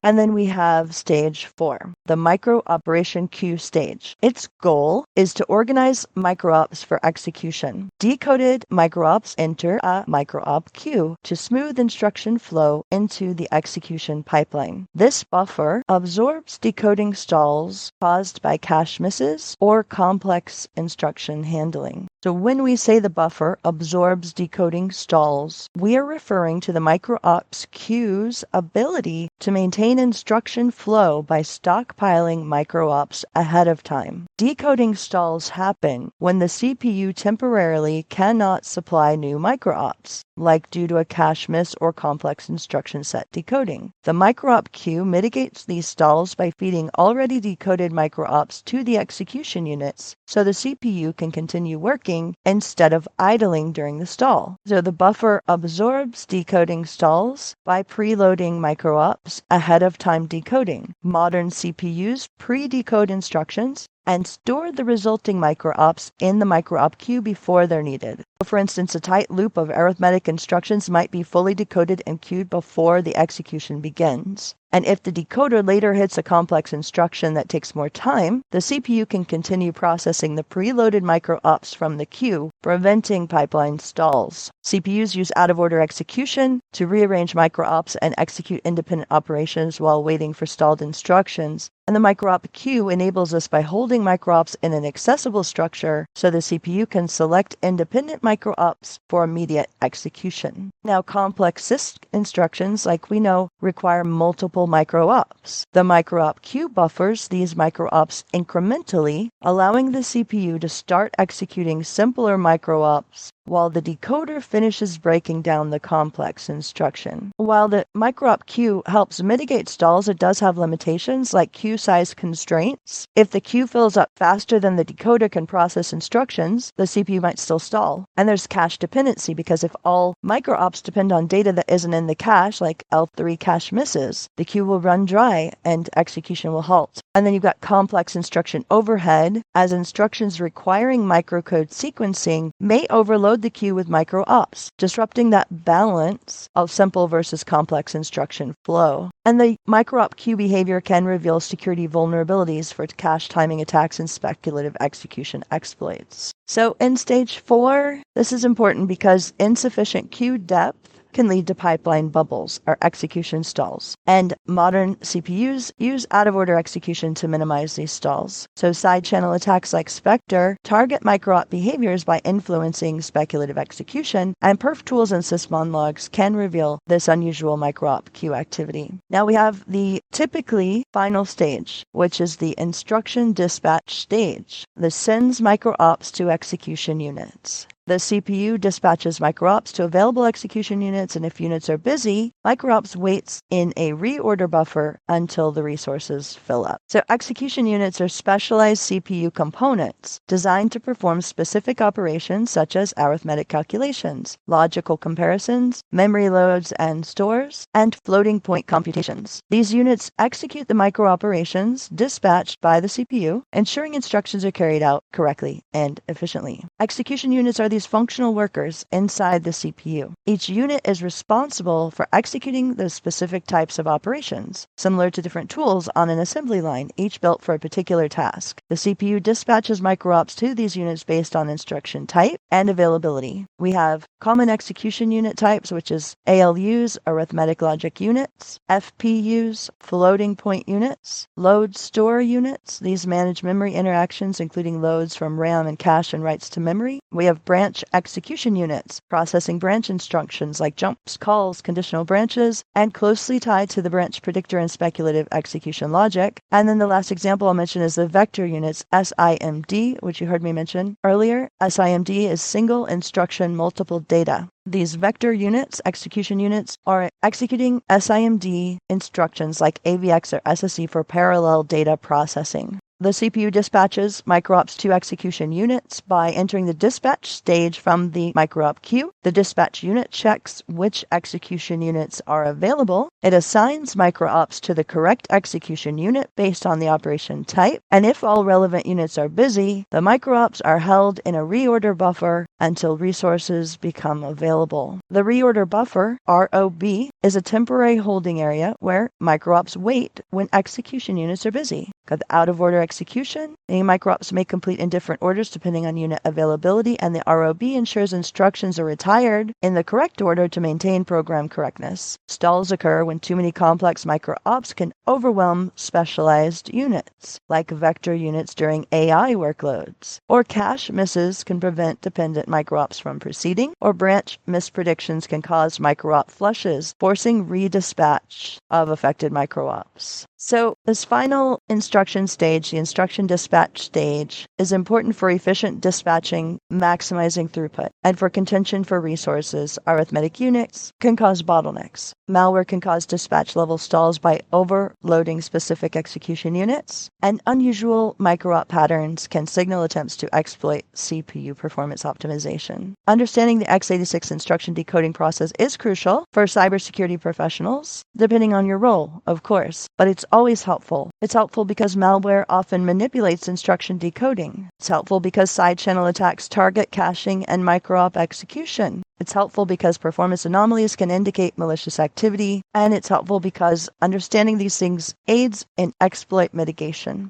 And then we have stage 4, the micro operation queue stage. Its goal is to organize micro-ops for execution. Decoded micro-ops enter a micro-op queue to smooth instruction flow into the execution pipeline. This buffer absorbs decoding stalls caused by cache misses or complex instruction handling. So when we say the buffer absorbs decoding stalls, we are referring to the micro-ops queue's ability to maintain instruction flow by stockpiling micro-ops ahead of time. Decoding stalls happen when the CPU temporarily cannot supply new micro-ops, like due to a cache miss or complex instruction set decoding. The micro-op queue mitigates these stalls by feeding already decoded micro-ops to the execution units, so the CPU can continue working instead of idling during the stall. So the buffer absorbs decoding stalls by preloading micro-ops ahead of time decoding. Modern CPUs pre-decode instructions and store the resulting micro-ops in the micro-op queue before they're needed. For instance, a tight loop of arithmetic instructions might be fully decoded and queued before the execution begins. And if the decoder later hits a complex instruction that takes more time, the CPU can continue processing the preloaded micro-ops from the queue, preventing pipeline stalls. CPUs use out-of-order execution to rearrange micro-ops and execute independent operations while waiting for stalled instructions. And the micro-op queue enables this by holding micro-ops in an accessible structure so the CPU can select independent micro-ops for immediate execution. Now, complex CISC instructions, like we know, require multiple micro-ops. The micro-op queue buffers these micro-ops incrementally, allowing the CPU to start executing simpler micro-ops while the decoder finishes breaking down the complex instruction. While the micro-op queue helps mitigate stalls, it does have limitations like queue size constraints. If the queue fills up faster than the decoder can process instructions, the CPU might still stall. And there's cache dependency, because if all micro-ops depend on data that isn't in the cache, like L3 cache misses, the queue will run dry and execution will halt. And then you've got complex instruction overhead, as instructions requiring microcode sequencing may overload the queue with micro-ops, disrupting that balance of simple versus complex instruction flow. And the micro-op queue behavior can reveal security vulnerabilities for cache timing attacks and speculative execution exploits. So in stage 4, this is important because insufficient queue depth can lead to pipeline bubbles or execution stalls. And modern CPUs use out-of-order execution to minimize these stalls. So side channel attacks like Spectre target micro-op behaviors by influencing speculative execution, and perf tools and sysmon logs can reveal this unusual micro-op queue activity. Now we have the typically final stage, which is the instruction dispatch stage. This sends micro-ops to execution units. The CPU dispatches micro-ops to available execution units, and if units are busy, micro-ops waits in a reorder buffer until the resources fill up. So execution units are specialized CPU components designed to perform specific operations such as arithmetic calculations, logical comparisons, memory loads and stores, and floating point computations. These units execute the micro-operations dispatched by the CPU, ensuring instructions are carried out correctly and efficiently. Execution units are these functional workers inside the CPU. Each unit is responsible for executing those specific types of operations, similar to different tools on an assembly line, each built for a particular task. The CPU dispatches micro-ops to these units based on instruction type and availability. We have common execution unit types, which is ALUs, arithmetic logic units, FPUs, floating point units, load store units. These manage memory interactions, including loads from RAM and cache and writes to memory. We have branch execution units, processing branch instructions like jumps, calls, conditional branches, and closely tied to the branch predictor and speculative execution logic. And then the last example I'll mention is the vector units, SIMD, which you heard me mention earlier. SIMD is single instruction multiple data. These vector units, execution units, are executing SIMD instructions like AVX or SSE for parallel data processing. The CPU dispatches microops to execution units by entering the dispatch stage from the microop queue. The dispatch unit checks which execution units are available. It assigns microops to the correct execution unit based on the operation type, and if all relevant units are busy, the microops are held in a reorder buffer until resources become available. The reorder buffer, ROB, is a temporary holding area where microops wait when execution units are busy. With out-of-order execution, any microops may complete in different orders depending on unit availability, and the ROB ensures instructions are retired in the correct order to maintain program correctness. Stalls occur when too many complex microops can overwhelm specialized units, like vector units during AI workloads. Or cache misses can prevent dependent microops from proceeding, or branch mispredictions can cause microop flushes, forcing redispatch of affected microops. So this final instruction stage, the instruction dispatch stage, is important for efficient dispatching, maximizing throughput, and for contention for resources. Arithmetic Unix can cause bottlenecks. Malware can cause dispatch level stalls by overloading specific execution units, and unusual microop patterns can signal attempts to exploit CPU performance optimization. Understanding the x86 instruction decoding process is crucial for cybersecurity professionals, depending on your role, of course, but it's always helpful. It's helpful because malware often manipulates instruction decoding. It's helpful because side channel attacks target caching and microop execution. It's helpful because performance anomalies can indicate malicious activity, and it's helpful because understanding these things aids in exploit mitigation.